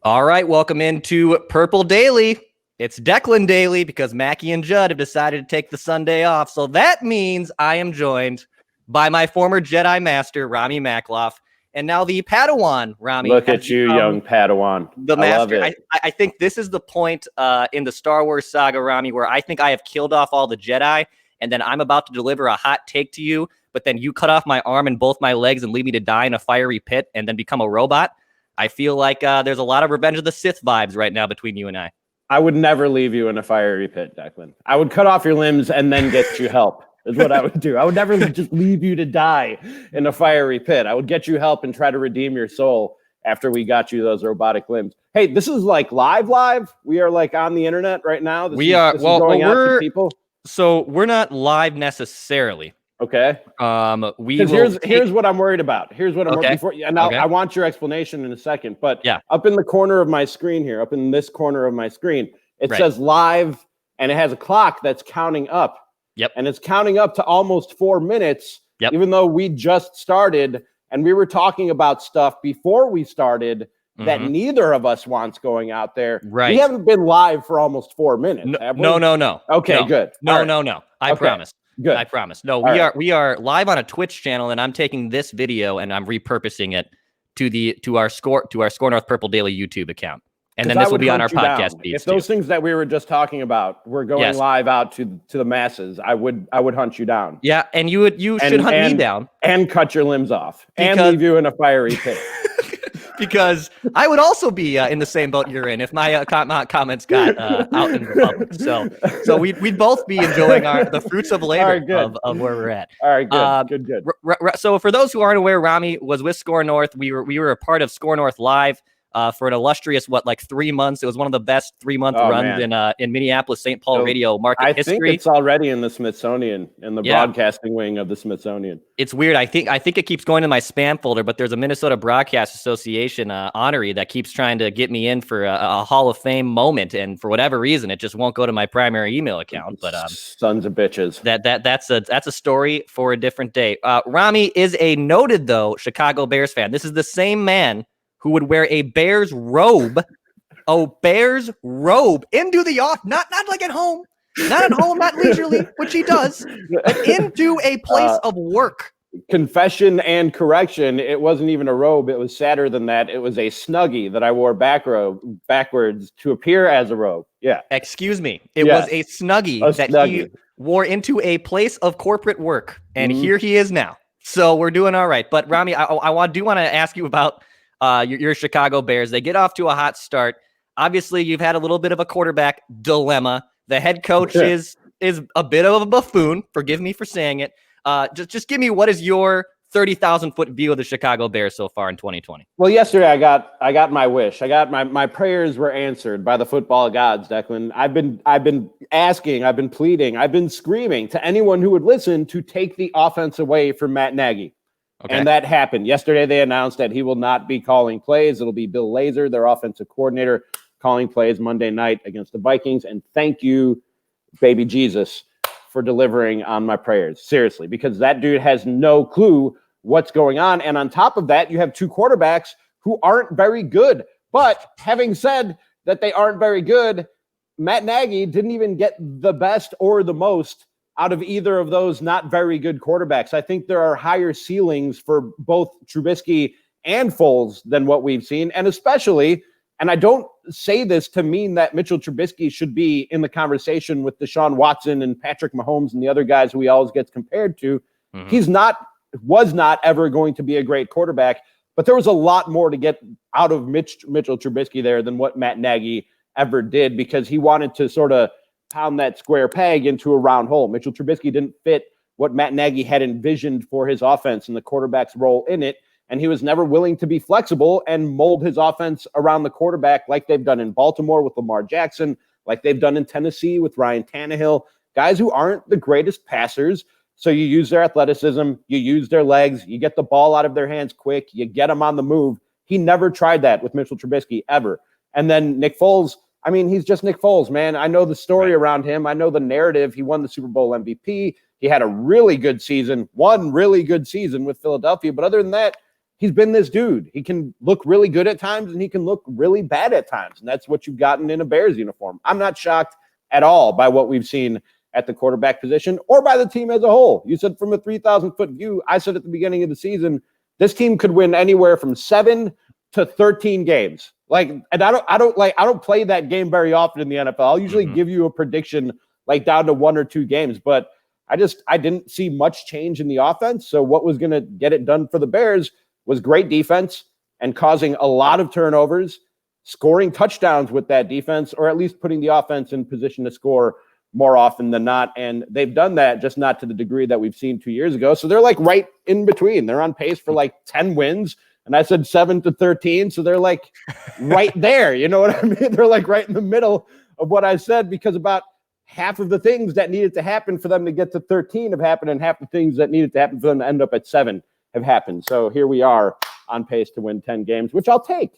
All right, welcome into Purple Daily. It's Declan Daily because Mackie and Judd have decided to take the Sunday off. So that means I am joined by my former Jedi Master, Ramie Makhlouf, and now the Padawan, Ramie. Look at you, young Padawan. The Master. I think this is the point in the Star Wars saga, Ramie, where I think I have killed off all the Jedi, and then I'm about to deliver a hot take to you, but then you cut off my arm and both my legs and leave me to die in a fiery pit and then become a robot. I feel like there's a lot of Revenge of the Sith vibes right now between you and I. I would never leave you in a fiery pit, Declan. I would cut off your limbs and then get you help, is what I would do. I would never just leave you to die in a fiery pit. I would get you help and try to redeem your soul after we got you those robotic limbs. Hey, this is like live. We are like on the internet right now. This is going out to people. So we're not live necessarily. Okay. Here's what I'm worried about. Here's what I'm worried before. And I want your explanation in a second. But yeah, up in the corner of my screen here, up in this corner of my screen, it says live, and it has a clock that's counting up. Yep. And it's counting up to almost 4 minutes. Yep. Even though we just started and we were talking about stuff before we started that neither of us wants going out there. Right. We haven't been live for almost 4 minutes. Have we? No. Okay, no. Good. No. I promise. Good. I promise. No, All we are live on a Twitch channel, and I'm taking this video and I'm repurposing it to our SKOR North Purple Daily YouTube account, and then this will be on our podcast feed. If those things that we were just talking about were going live out to the masses, I would hunt you down. Yeah, and you should hunt me down and cut your limbs off and leave you in a fiery pit. Because I would also be in the same boat you're in if my comments got out in the public. So we'd both be enjoying the fruits of labor of where we're at. All right, good. So for those who aren't aware, Ramie was with SKOR North. We were a part of SKOR North Live for an illustrious 3 months. It was one of the best 3-month runs in Minneapolis St. Paul radio market history. I think it's already in the Smithsonian, in the broadcasting wing of the Smithsonian. It's weird. I think it keeps going to my spam folder, but there's a Minnesota Broadcast Association honoree that keeps trying to get me in for a Hall of Fame moment, and for whatever reason, it just won't go to my primary email account. But sons of bitches. That's a story for a different day. Ramie is a noted Chicago Bears fan. This is the same man who would wear a Bears robe, into the office, not like at home, not leisurely, which he does, but into a place of work. Confession and correction, it wasn't even a robe. It was sadder than that. It was a Snuggie that I wore backwards to appear as a robe. Yeah. Excuse me. It was a Snuggie he wore into a place of corporate work, and here he is now. So we're doing all right. But Ramie, I do want to ask you about your Chicago Bears. They get off to a hot start. Obviously, you've had a little bit of a quarterback dilemma. The head coach is a bit of a buffoon. Forgive me for saying it. Just give me, what is your 30,000-foot view of the Chicago Bears so far in 2020? Well, yesterday I got my wish. I got my prayers were answered by the football gods, Declan. I've been asking, I've been pleading, I've been screaming to anyone who would listen to take the offense away from Matt Nagy. Okay. And that happened. Yesterday, they announced that he will not be calling plays. It'll be Bill Lazor, their offensive coordinator, calling plays Monday night against the Vikings. And thank you, baby Jesus, for delivering on my prayers. Seriously, because that dude has no clue what's going on. And on top of that, you have two quarterbacks who aren't very good. But having said that they aren't very good, Matt Nagy didn't even get the best or the most out of either of those not very good quarterbacks. I think there are higher ceilings for both Trubisky and Foles than what we've seen. And especially, and I don't say this to mean that Mitchell Trubisky should be in the conversation with Deshaun Watson and Patrick Mahomes and the other guys who he always gets compared to. He's was not ever going to be a great quarterback, but there was a lot more to get out of Mitchell Trubisky there than what Matt Nagy ever did, because he wanted to sort of pound that square peg into a round hole. Mitchell Trubisky didn't fit what Matt Nagy had envisioned for his offense and the quarterback's role in it, and he was never willing to be flexible and mold his offense around the quarterback like they've done in Baltimore with Lamar Jackson, like they've done in Tennessee with Ryan Tannehill, guys who aren't the greatest passers. So you use their athleticism, you use their legs, you get the ball out of their hands quick, you get them on the move. He never tried that with Mitchell Trubisky ever. And then Nick Foles, I mean, he's just Nick Foles, man. I know the story around him. I know the narrative. He won the Super Bowl MVP. He had a really good season, one really good season with Philadelphia. But other than that, he's been this dude. He can look really good at times and he can look really bad at times. And that's what you've gotten in a Bears uniform. I'm not shocked at all by what we've seen at the quarterback position or by the team as a whole. You said from a 3,000-foot view, I said at the beginning of the season, this team could win anywhere from 7 to 13 games. And I don't play that game very often in the NFL. I'll usually give you a prediction like down to 1 or 2 games, but I didn't see much change in the offense. So what was going to get it done for the Bears was great defense and causing a lot of turnovers, scoring touchdowns with that defense, or at least putting the offense in position to score more often than not. And they've done that, just not to the degree that we've seen 2 years ago. So they're like right in between. They're on pace for like 10 wins. And I said 7 to 13. So they're like right there. You know what I mean? They're like right in the middle of what I said, because about half of the things that needed to happen for them to get to 13 have happened, and half the things that needed to happen for them to end up at 7 have happened. So here we are on pace to win 10 games, which I'll take.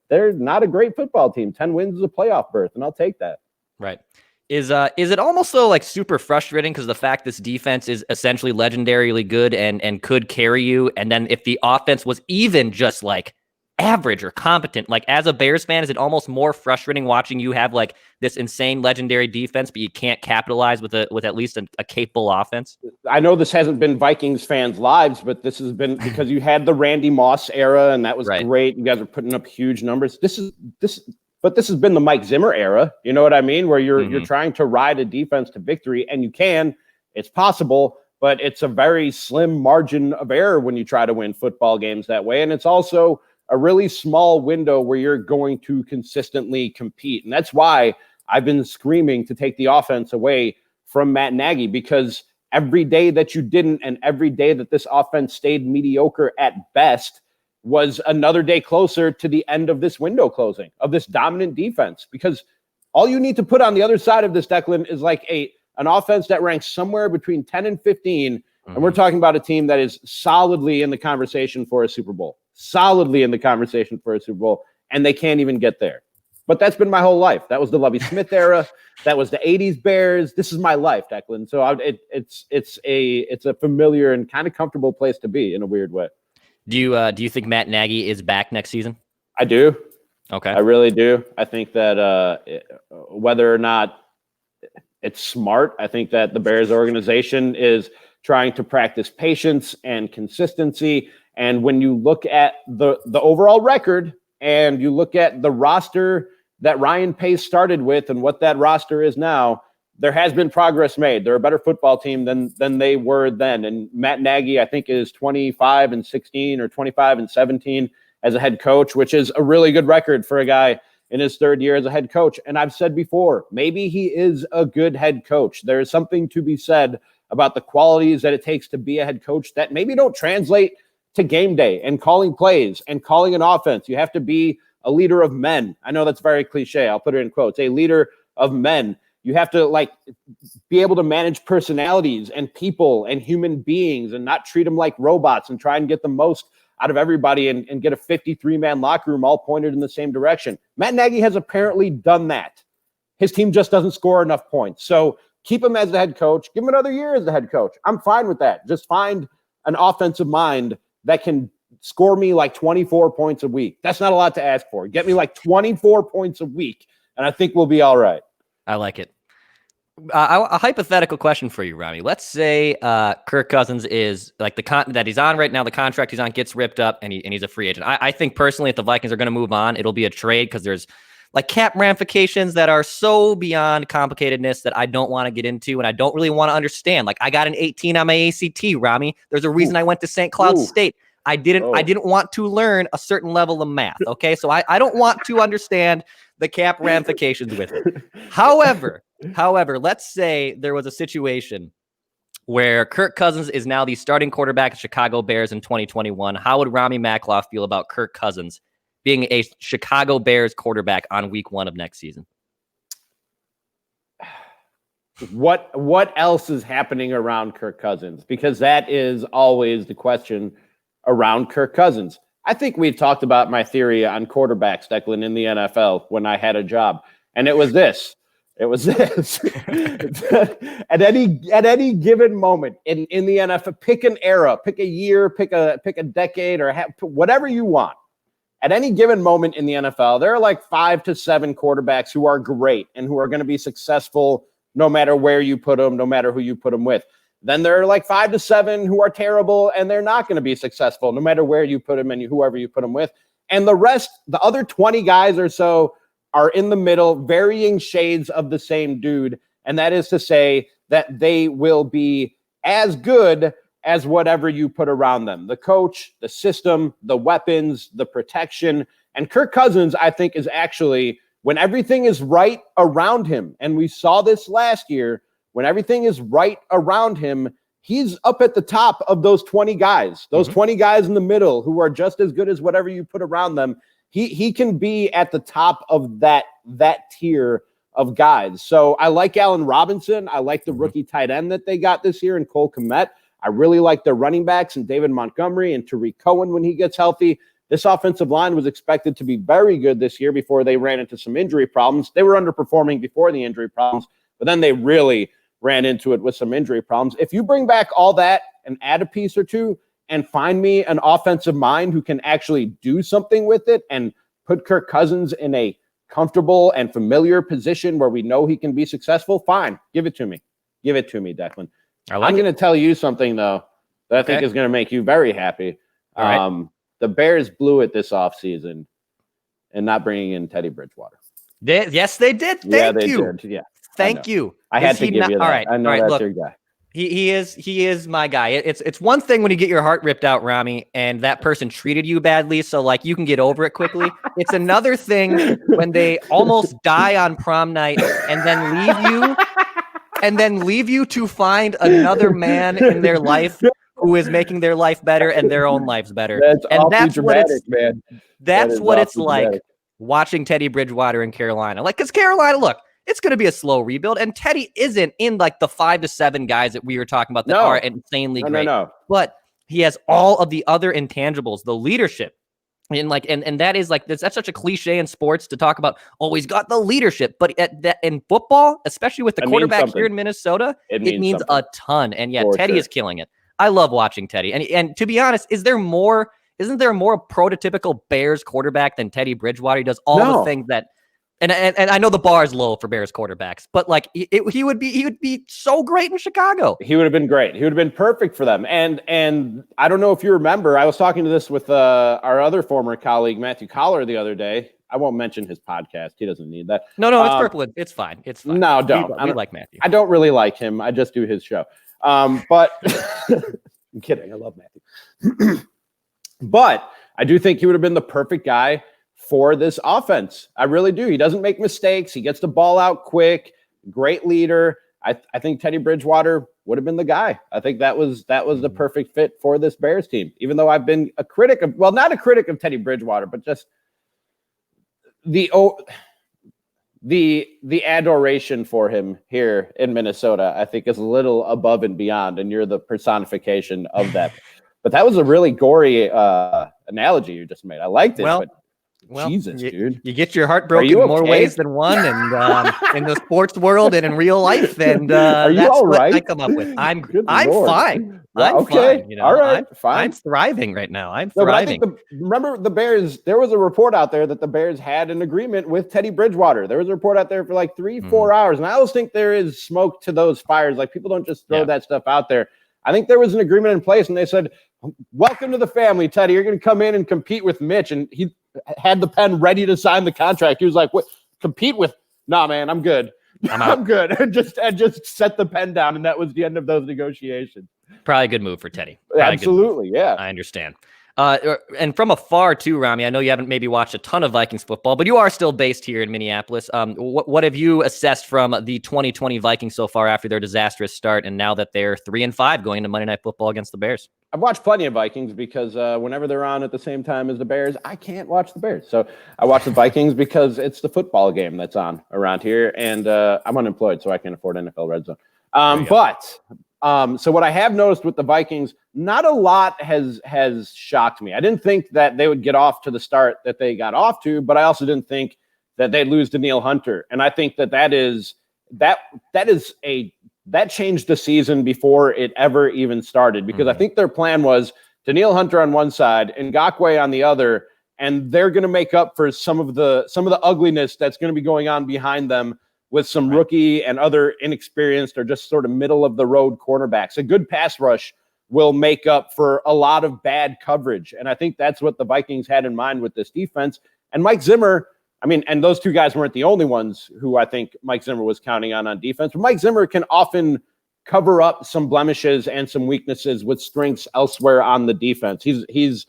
They're not a great football team. 10 wins is a playoff berth, and I'll take that. Right. Is it almost though like super frustrating because the fact this defense is essentially legendarily good and could carry you, and then if the offense was even just like average or competent, like as a Bears fan, is it almost more frustrating watching you have like this insane legendary defense, but you can't capitalize with at least a capable offense? I know this hasn't been Vikings fans' lives, but this has been because you had the Randy Moss era, and that was great. You guys are putting up huge numbers. But this has been the Mike Zimmer era. You know what I mean? Where you're trying to ride a defense to victory, and you can. It's possible, but it's a very slim margin of error when you try to win football games that way. And it's also a really small window where you're going to consistently compete. And that's why I've been screaming to take the offense away from Matt Nagy, because every day that you didn't, and every day that this offense stayed mediocre at best, was another day closer to the end of this window closing, of this dominant defense. Because all you need to put on the other side of this, Declan, is like an offense that ranks somewhere between 10 and 15. And we're talking about a team that is solidly in the conversation for a Super Bowl. And they can't even get there. But that's been my whole life. That was the Lovie Smith era. That was the 80s Bears. This is my life, Declan. So it's a familiar and kind of comfortable place to be in a weird way. Do you think Matt Nagy is back next season? I do. Okay. I really do. I think that whether or not it's smart, I think that the Bears organization is trying to practice patience and consistency. And when you look at the overall record and you look at the roster that Ryan Pace started with and what that roster is now, there has been progress made. They're a better football team than they were then. And Matt Nagy, I think, is 25-16 or 25-17 as a head coach, which is a really good record for a guy in his third year as a head coach. And I've said before, maybe he is a good head coach. There is something to be said about the qualities that it takes to be a head coach that maybe don't translate to game day and calling plays and calling an offense. You have to be a leader of men. I know that's very cliche. I'll put it in quotes. A leader of men. You have to be able to manage personalities and people and human beings and not treat them like robots and try and get the most out of everybody and get a 53-man locker room all pointed in the same direction. Matt Nagy has apparently done that. His team just doesn't score enough points. So keep him as the head coach. Give him another year as the head coach. I'm fine with that. Just find an offensive mind that can score me like 24 points a week. That's not a lot to ask for. Get me like 24 points a week, and I think we'll be all right. I like it. A hypothetical question for you, Ramie. Let's say Kirk Cousins is like that he's on right now, the contract he's on gets ripped up, and he's a free agent. I think personally, if the Vikings are going to move on, it'll be a trade because there's like cap ramifications that are so beyond complicatedness that I don't want to get into, and I don't really want to understand. Like I got an 18 on my ACT, Ramie. There's a reason I went to St. Cloud State. I didn't want to learn a certain level of math. Okay, so I don't want to understand the cap ramifications with it. However, let's say there was a situation where Kirk Cousins is now the starting quarterback of Chicago Bears in 2021. How would Ramie Makhlouf feel about Kirk Cousins being a Chicago Bears quarterback on week 1 of next season? What else is happening around Kirk Cousins? Because that is always the question around Kirk Cousins. I think we've talked about my theory on quarterbacks, Declan, in the NFL when I had a job. And it was this. It was this. at any given moment in the NFL, pick an era, pick a year, pick a decade, or whatever you want. At any given moment in the NFL, there are like 5 to 7 quarterbacks who are great and who are going to be successful no matter where you put them, no matter who you put them with. Then there are like 5 to 7 who are terrible and they're not going to be successful no matter where you put them and whoever you put them with. And the rest, the other 20 guys or so, are in the middle, varying shades of the same dude. And that is to say that they will be as good as whatever you put around them. The coach, the system, the weapons, the protection. And Kirk Cousins, I think, is actually, when everything is right around him, and we saw this last year, when everything is right around him, he's up at the top of those 20 guys, those 20 guys in the middle who are just as good as whatever you put around them. He can be at the top of that tier of guys. So I like Allen Robinson. I like the rookie tight end that they got this year in Cole Kmet. I really like their running backs and David Montgomery and Tariq Cohen when he gets healthy. This offensive line was expected to be very good this year before they ran into some injury problems. They were underperforming before the injury problems, but then they really ran into it with some injury problems. If you bring back all that and add a piece or two and find me an offensive mind who can actually do something with it and put Kirk Cousins in a comfortable and familiar position where we know he can be successful, fine. Give it to me. Give it to me, Declan. I'm going to tell you something, though, that I think is going to make you very happy. All right. The Bears blew it this offseason and not bringing in Teddy Bridgewater. Yes, they did. Thank you. Did. Yeah. Thank you. I had to give you that. All right. I know that's your guy. He is my guy. It's one thing when you get your heart ripped out, Ramie, and that person treated you badly, so like you can get over it quickly. It's another thing when they almost die on prom night and then leave you to find another man in their life who is making their life better and their own lives better. That's dramatic, man. That's what it's like watching Teddy Bridgewater in Carolina. Like, because Carolina, look, it's going to be a slow rebuild, and Teddy isn't in like the 5 to 7 guys that we were talking about that are insanely great. No. But he has all of the other intangibles, the leadership, and that is like that's such a cliche in sports to talk about. Oh, he's got the leadership, but in football, especially with the quarterback here in Minnesota, it means a ton. And yeah, Teddy is killing it. I love watching Teddy, and to be honest, isn't there more prototypical Bears quarterback than Teddy Bridgewater? He does all the things that. And I know the bar is low for Bears quarterbacks, but like he would be so great in Chicago. He would have been great. He would have been perfect for them. And I don't know if you remember, I was talking to this with our other former colleague Matthew Collar the other day. I won't mention his podcast. He doesn't need that. No, it's purple. It's fine. It's fine. No, don't. We like Matthew. I don't really like him. I just do his show. But I'm kidding. I love Matthew. But I do think he would have been the perfect guy for this offense. I really do. He doesn't make mistakes. He gets the ball out quick. Great leader. I think Teddy Bridgewater would have been the guy. I think that was the perfect fit for this Bears team. Even though I've been a critic of, well, not a critic of Teddy Bridgewater, but just the adoration for him here in Minnesota, I think is a little above and beyond, and you're the personification of that. But that was a really gory analogy you just made. I liked it. Well, Jesus, dude. You get your heart broken more ways than one, and in the sports world and in real life, and are you that's all what right? I come up with. I'm Lord. Fine. Well, I'm fine. You know, all right, fine. I'm thriving right now. I'm No, thriving. but I think remember the Bears, there was a report out there that the Bears had an agreement with Teddy Bridgewater. There was a report out there for like 3-4 hours. And I always think there is smoke to those fires. Like, people don't just throw that stuff out there. I think there was an agreement in place, and they said, welcome to the family, Teddy. You're going to come in and compete with Mitch. And he had the pen ready to sign the contract. He was like, what, compete with? Nah, man, I'm good. I'm good. And just set the pen down. And that was the end of those negotiations. Probably a good move for Teddy. Absolutely, yeah. I understand. And from afar too, Ramie, I know you haven't maybe watched a ton of Vikings football, but you are still based here in Minneapolis. What have you assessed from the 2020 Vikings so far after their disastrous start, and now that they're 3-5 going into Monday Night Football against the Bears? I've watched plenty of Vikings because whenever they're on at the same time as the Bears, I can't watch the Bears. So I watch the Vikings because it's the football game that's on around here, and I'm unemployed, so I can't afford NFL Red Zone. So what I have noticed with the Vikings, not a lot has shocked me. I didn't think that they would get off to the start that they got off to, but I also didn't think that they'd lose to Danielle Hunter. And I think that is that changed the season before it ever even started, because I think their plan was Danielle Hunter on one side, Ngakoue on the other, and they're going to make up for some of the ugliness that's going to be going on behind them with some rookie and other inexperienced or just sort of middle of the road cornerbacks. A good pass rush will make up for a lot of bad coverage. And I think that's what the Vikings had in mind with this defense. And Mike Zimmer, and those two guys weren't the only ones who I think Mike Zimmer was counting on defense, but Mike Zimmer can often cover up some blemishes and some weaknesses with strengths elsewhere on the defense. He's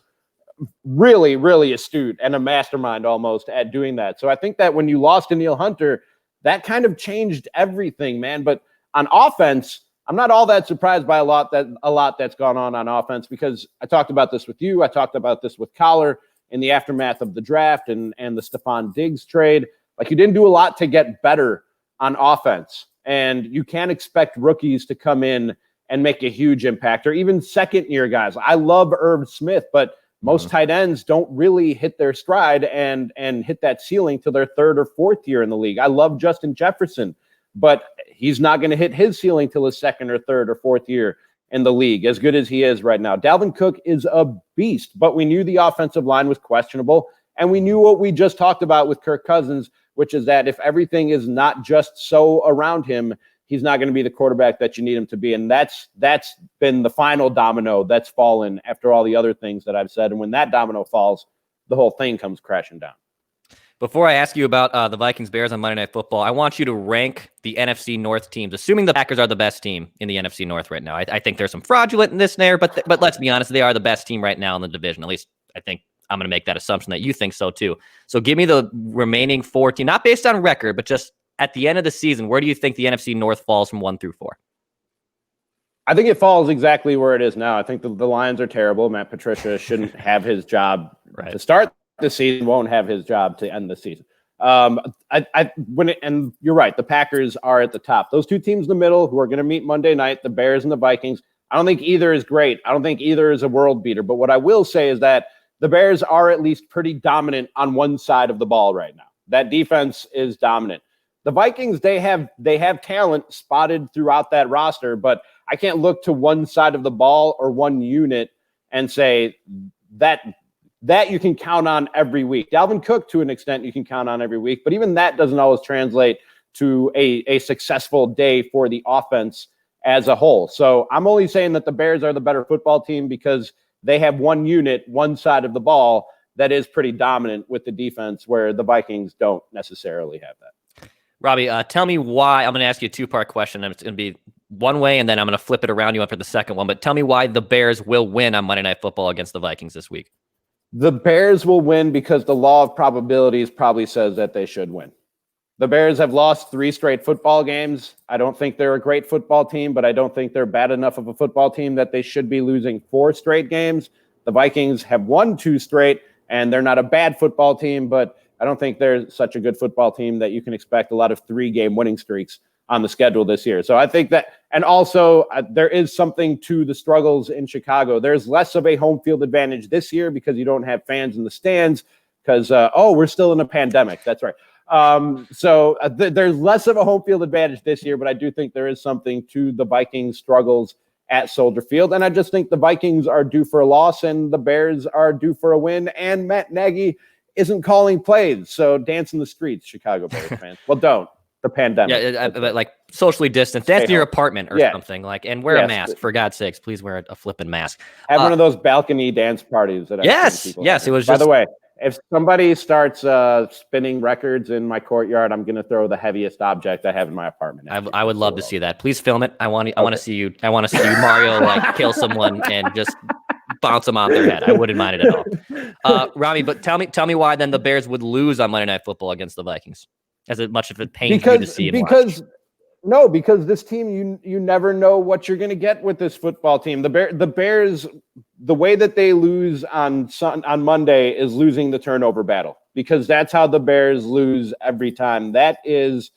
really, really astute and a mastermind almost at doing that. So I think that when you lost Danielle Hunter, that kind of changed everything, man. But on offense, I'm not all that surprised by a lot that's gone on offense, because I talked about this with you. I talked about this with Collar in the aftermath of the draft and the Stephon Diggs trade. Like, you didn't do a lot to get better on offense, and you can't expect rookies to come in and make a huge impact, or even second-year guys. I love Irv Smith, but most tight ends don't really hit their stride and hit that ceiling till their third or fourth year in the league. I love Justin Jefferson, but he's not going to hit his ceiling till his second or third or fourth year in the league, as good as he is right now. Dalvin Cook is a beast, but we knew the offensive line was questionable, and we knew what we just talked about with Kirk Cousins, which is that if everything is not just so around him, he's not going to be the quarterback that you need him to be. And that's been the final domino that's fallen after all the other things that I've said. And when that domino falls, the whole thing comes crashing down. Before I ask you about the Vikings-Bears on Monday Night Football, I want you to rank the NFC North teams, assuming the Packers are the best team in the NFC North right now. I think there's some fraudulentness there, but let's be honest, they are the best team right now in the division. At least I think I'm going to make that assumption that you think so too. So give me the remaining 4 teams, not based on record, but just at the end of the season, where do you think the NFC North falls from 1 through 4? I think it falls exactly where it is now. I think the Lions are terrible. Matt Patricia shouldn't have his job to start the season, won't have his job to end the season. And you're right, the Packers are at the top. Those two teams in the middle who are going to meet Monday night, the Bears and the Vikings, I don't think either is great. I don't think either is a world beater. But what I will say is that the Bears are at least pretty dominant on one side of the ball right now. That defense is dominant. The Vikings, they have talent spotted throughout that roster, but I can't look to one side of the ball or one unit and say that you can count on every week. Dalvin Cook, to an extent, you can count on every week, but even that doesn't always translate to a successful day for the offense as a whole. So I'm only saying that the Bears are the better football team because they have one unit, one side of the ball that is pretty dominant with the defense, where the Vikings don't necessarily have that. Robbie, tell me why. I'm going to ask you a 2-part question, and it's going to be one way, and then I'm going to flip it around you for the second one. But tell me why the Bears will win on Monday Night Football against the Vikings this week. The Bears will win because the law of probabilities probably says that they should win. The Bears have lost 3 straight football games. I don't think they're a great football team, but I don't think they're bad enough of a football team that they should be losing 4 straight games. The Vikings have won 2 straight, and they're not a bad football team, but I don't think they're such a good football team that you can expect a lot of 3-game winning streaks on the schedule this year. So I think that, and also there is something to the struggles in Chicago. There's less of a home field advantage this year because you don't have fans in the stands because, we're still in a pandemic. That's right. There's less of a home field advantage this year, but I do think there is something to the Vikings' struggles at Soldier Field. And I just think the Vikings are due for a loss and the Bears are due for a win. And Matt Nagy isn't calling plays. So dance in the streets, Chicago Bears fans. Well, don't. The pandemic. Yeah, but like socially distanced. Dance in your apartment or something. And wear a mask. For God's sakes, please wear a flipping mask. Have one of those balcony dance parties. That yes. It was just. By the way, if somebody starts spinning records in my courtyard, I'm going to throw the heaviest object I have in my apartment. I would love to see that. Please film it. I want to see you. I want to see you, Mario, kill someone and just bounce them on their head. I wouldn't mind it at all. Ramie, but tell me why then the Bears would lose on Monday Night Football against the Vikings. As much of it pains you to see and because this team, you never know what you're going to get with this football team. The Bears, the way that they lose on Monday is losing the turnover battle, because that's how the Bears lose every time. That is,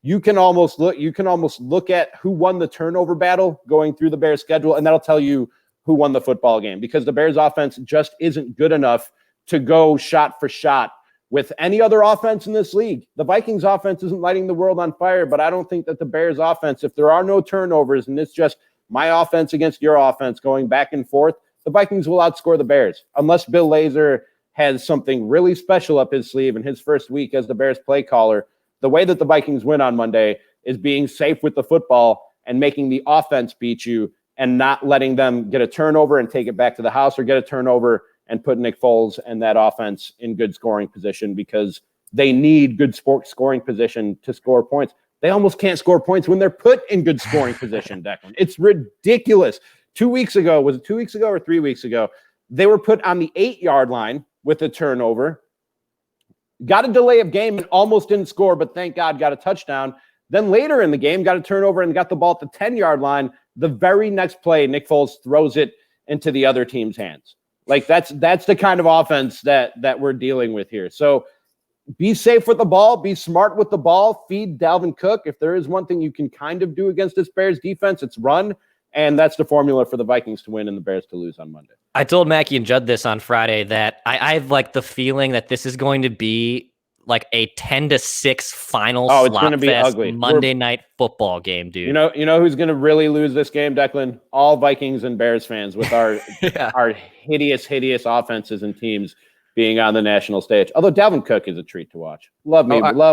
you can almost look at who won the turnover battle going through the Bears schedule, and that'll tell you who won the football game, because the Bears offense just isn't good enough to go shot for shot with any other offense in this league. The Vikings offense isn't lighting the world on fire, but I don't think that the Bears offense, if there are no turnovers and it's just my offense against your offense going back and forth, the Vikings will outscore the Bears unless Bill Lazor has something really special up his sleeve in his first week as the Bears play caller. The way that the Vikings win on Monday is being safe with the football and making the offense beat you and not letting them get a turnover and take it back to the house or get a turnover and put Nick Foles and that offense in good scoring position because they need good scoring position to score points. They almost can't score points when they're put in good scoring position, Declan. It's ridiculous. 2 weeks ago, was it 2 weeks ago or 3 weeks ago? They were put on the 8-yard line with a turnover, got a delay of game and almost didn't score, but thank God got a touchdown. Then later in the game, got a turnover and got the ball at the 10-yard line. The very next play, Nick Foles throws it into the other team's hands. Like that's the kind of offense that we're dealing with here. So be safe with the ball, be smart with the ball, feed Dalvin Cook. If there is one thing you can kind of do against this Bears defense, it's run. And that's the formula for the Vikings to win and the Bears to lose on Monday. I told Mackie and Judd this on Friday that I have like the feeling that this is going to be like a 10-6 final it's going to be ugly. Monday night football game, dude. You know who's going to really lose this game, Declan? All Vikings and Bears fans with our our hideous offenses and teams being on the national stage. Although Dalvin Cook is a treat to watch. Love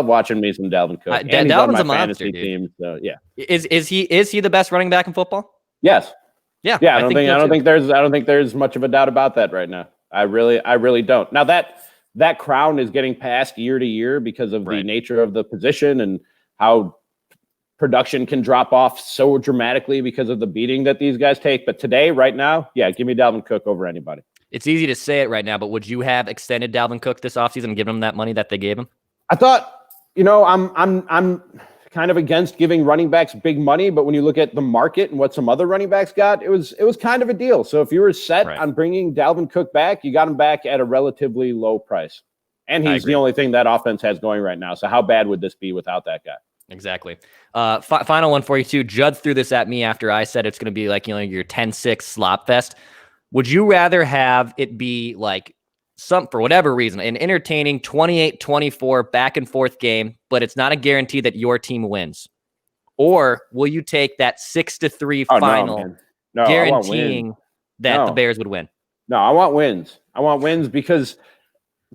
watching me some Dalvin Cook. And he's on my fantasy team, so yeah. Is he the best running back in football? Yes. Yeah. I don't think there's much of a doubt about that right now. I really don't. Now that crown is getting passed year to year because of the nature of the position and how production can drop off so dramatically because of the beating that these guys take. But today, right now, give me Dalvin Cook over anybody. It's easy to say it right now, but would you have extended Dalvin Cook this offseason and given him that money that they gave him? I thought, I'm kind of against giving running backs big money, but when you look at the market and what some other running backs got, it was kind of a deal. So if you were set on bringing Dalvin Cook back, you got him back at a relatively low price. And he's the only thing that offense has going right now. So how bad would this be without that guy? Exactly. Final one for you too. Judd threw this at me after I said it's going to be like, your 10-6 slop fest. Would you rather have it be like for whatever reason, an entertaining 28-24 back and forth game, but it's not a guarantee that your team wins? Or will you take that 6-3 final guaranteeing that the Bears would win? No, I want wins. I want wins because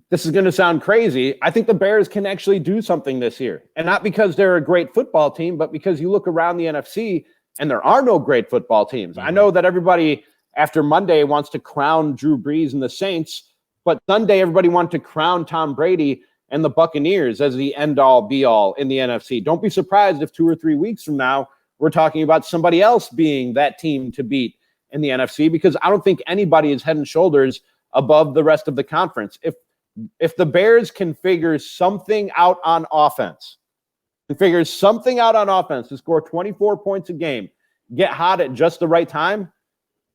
this is going to sound crazy. I think the Bears can actually do something this year. And not because they're a great football team, but because you look around the NFC and there are no great football teams. I know that everybody after Monday wants to crown Drew Brees and the Saints, but Sunday everybody wanted to crown Tom Brady and the Buccaneers as the end-all, be-all in the NFC. Don't be surprised if 2 or 3 weeks from now we're talking about somebody else being that team to beat in the NFC, because I don't think anybody is head and shoulders above the rest of the conference. If the Bears can figure something out on offense, to score 24 points a game, get hot at just the right time,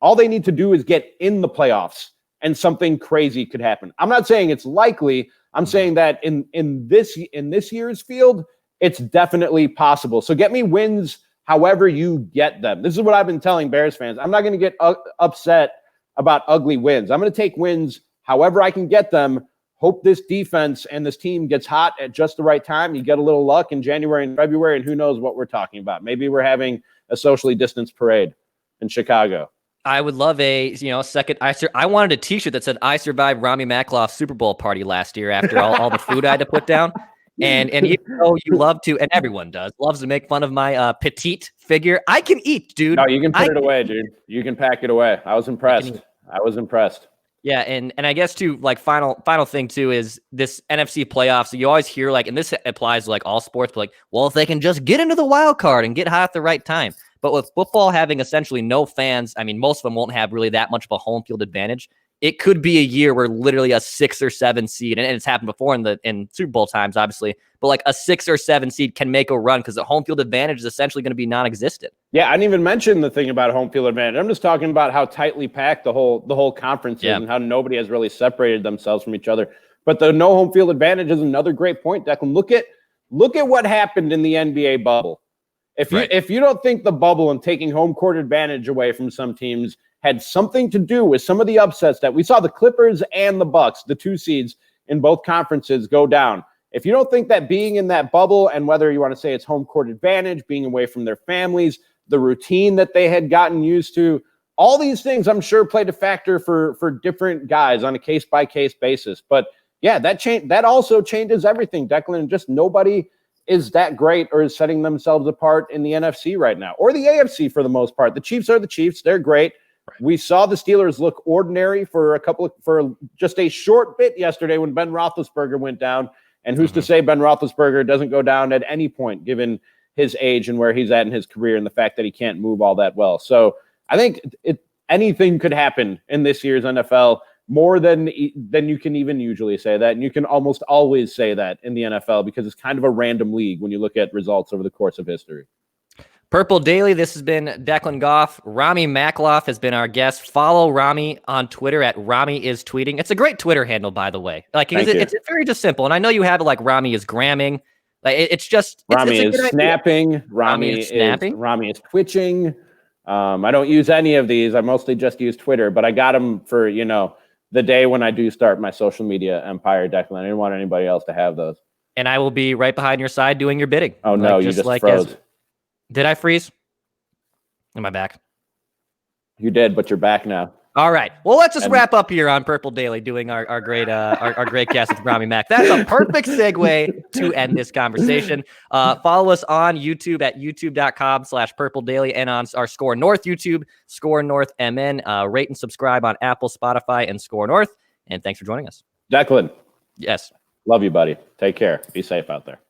all they need to do is get in the playoffs and something crazy could happen. I'm not saying it's likely. I'm saying that in this year's field, it's definitely possible. So get me wins however you get them. This is what I've been telling Bears fans. I'm not going to get upset about ugly wins. I'm going to take wins however I can get them. Hope this defense and this team gets hot at just the right time. You get a little luck in January and February, and who knows what we're talking about. Maybe we're having a socially distanced parade in Chicago. I would love a second. I wanted a T-shirt that said "I survived Ramie Makhlouf Super Bowl party last year" after all the food I had to put down. And even though you love to, and everyone loves to make fun of my petite figure, I can eat, dude. No, you can put it away, dude. You can pack it away. I was impressed. Yeah, and I guess too, like final thing too is this NFC playoffs. So you always hear and this applies to like all sports, but well, if they can just get into the wild card and get hot at the right time. But with football having essentially no fans, I mean, most of them won't have really that much of a home field advantage. It could be a year where literally a 6 or 7 seed, and it's happened before in Super Bowl times, obviously, but like a 6 or 7 seed can make a run because the home field advantage is essentially going to be non-existent. Yeah, I didn't even mention the thing about home field advantage. I'm just talking about how tightly packed the whole conference is and how nobody has really separated themselves from each other. But the no home field advantage is another great point, Declan. Look at what happened in the NBA bubble. If you don't think the bubble and taking home court advantage away from some teams had something to do with some of the upsets that we saw, the Clippers and the Bucks, the 2 seeds in both conferences go down. If you don't think that being in that bubble, and whether you want to say it's home court advantage, being away from their families, the routine that they had gotten used to, all these things I'm sure played a factor for different guys on a case-by-case basis. But yeah, that also changes everything, Declan. Just nobody is that great or is setting themselves apart in the NFC right now, or the AFC for the most part. The Chiefs are the Chiefs. They're great. Right. We saw the Steelers look ordinary for just a short bit yesterday when Ben Roethlisberger went down. And who's to say Ben Roethlisberger doesn't go down at any point, given his age and where he's at in his career and the fact that he can't move all that well. So I think anything could happen in this year's NFL, more than you can even usually say that. And you can almost always say that in the NFL because it's kind of a random league when you look at results over the course of history. Purple Daily, this has been Declan Goff. Ramie Makhlouf has been our guest. Follow Ramie on Twitter at Ramie is tweeting. It's a great Twitter handle, by the way. Like it's very just simple. And I know you have it like Ramie is gramming. Like it's just Ramie is snapping. Ramie is snapping. Ramie is twitching. I don't use any of these. I mostly just use Twitter, but I got them for, the day when I do start my social media empire, Declan. I didn't want anybody else to have those. And I will be right behind your side doing your bidding. Oh, no, you just froze. Did I freeze? Am I back? You did, but you're back now. All right. Well, let's just wrap up here on Purple Daily doing our great guest with Ramie Mac. That's a perfect segue to end this conversation. Follow us on YouTube at youtube.com/Purple Daily and on our SKOR North YouTube, SKOR North MN. Rate and subscribe on Apple, Spotify, and SKOR North. And thanks for joining us. Declan. Yes. Love you, buddy. Take care. Be safe out there.